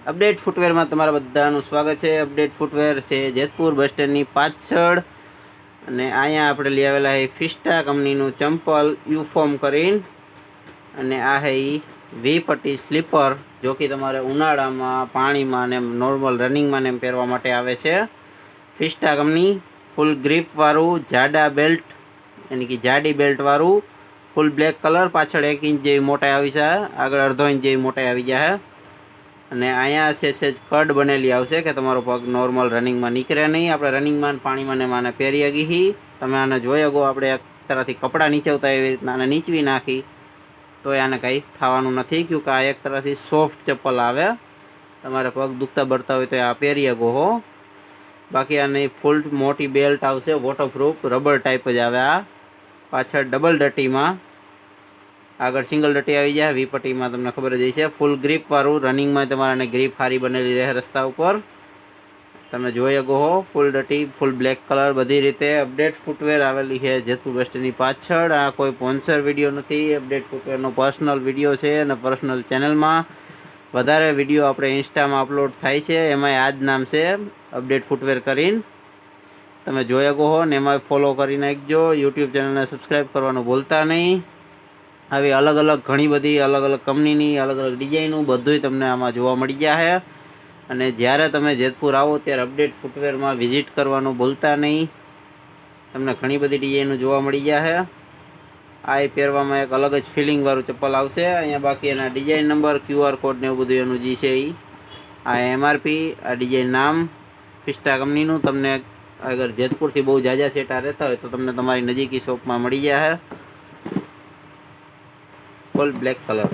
Update ફૂટવેરમાં તમારા બધાનું સ્વાગત છે। અપડેટ ફૂટવેર છે જેતપુર બસ સ્ટેન્ડની પાછળ અને અહીંયા આપણે લઈ આવેલા છે ફિસ્ટા કંપનીનું ચંપલ યુફોર્મ કરીને અને આ છે વી પટ્ટી સ્લીપર, જો કે તમારે ઉનાળામાં પાણીમાં ને નોર્મલ રનિંગમાં ને પહેરવા માટે આવે છે। ફિસ્ટા કંપની ફૂલ ગ્રીપવાળું જાડા બેલ્ટ, यानी कि जाडी बेल्ट वाळू फूल ब्लेक कलर, पाछळ 1 इंच जेवी मोटाई आवी छे, आगळ अर्धो इंच जेवी मोटाई आवी जाए અને અહીંયા સેજ કડ બનેલી આવશે કે તમારો પગ નોર્મલ રનિંગમાં નીકળે નહીં। આપણે રનિંગમાં પાણીમાં ને માને પહેરી હગી તમે આને જોઈ શકો। આપણે એક તરફથી કપડાં નીચવતા એવી રીતના આને નીચવી નાખી તો આને કંઈ થવાનું નથી, ક્योंकि આ એક તરફથી સોફ્ટ ચપ્પલ આવે, તમારે પગ દુખતા બળતા હોય તો આ પહેરી શકો હો। બાકી આની ફૂલ મોટી બેલ્ટ આવશે, વોટરપ્રૂફ રબર ટાઈપ જ આવે। આ પાછળ ડબલ ડટીમાં, આગળ સિંગલ ડટી આવી જાય। વી પટ્ટીમાં તમને ખબર જ છે, ફૂલ ગ્રીપવાળું, રનિંગમાં તમારે ગ્રીપ સારી બનેલી રહે રસ્તા ઉપર, તમે જોઈ શકો હો। ફૂલ ડટી, ફૂલ બ્લેક કલર, બધી રીતે અપડેટ ફૂટવેર આવેલી છે જેતપુર બસ સ્ટેન્ડની પાછળ। આ કોઈ સ્પોન્સર વિડીયો નથી, અપડેટ ફૂટવેરનો પર્સનલ વિડીયો છે અને પર્સનલ ચેનલમાં વધારે વિડીયો આપણે ઇન્સ્ટામાં અપલોડ થાય છે, એમાંય આ જ નામ છે અપડેટ ફૂટવેર કરીને, તમે જોઈ શકો હો ને એમાં ફોલો કરી નાખજો। યુટ્યુબ ચેનલને સબસ્ક્રાઈબ કરવાનું ભૂલતા નહીં। આવી અલગ અલગ ઘણી બધી અલગ અલગ કંપનીની અલગ અલગ ડિઝાઇનું બધુંય તમને આમાં જોવા મળી જશે। અને જ્યારે તમે જેતપુર આવો ત્યારે અપડેટ ફૂટવેરમાં વિઝિટ કરવાનું ભૂલતા નહીં, તમને ઘણી બધી ડિઝાઇનો જોવા મળી જશે। આ પહેરવામાં એક અલગ જ ફિલિંગવાળું ચપ્પલ આવશે। અહીંયા બાકી એના ડિઝાઇન નંબર, QR કોડ ને એવું બધું એનું જે છે એ આ MRP, આ ડિઝાઇન નામ ફિસ્ટા કંપનીનું। તમને અગર જેતપુરથી બહુ ઝાઝા સેટા રહેતા હોય તો તમને તમારી નજીકી શોપમાં મળી જશે। ફૂલ બ્લેક કલર।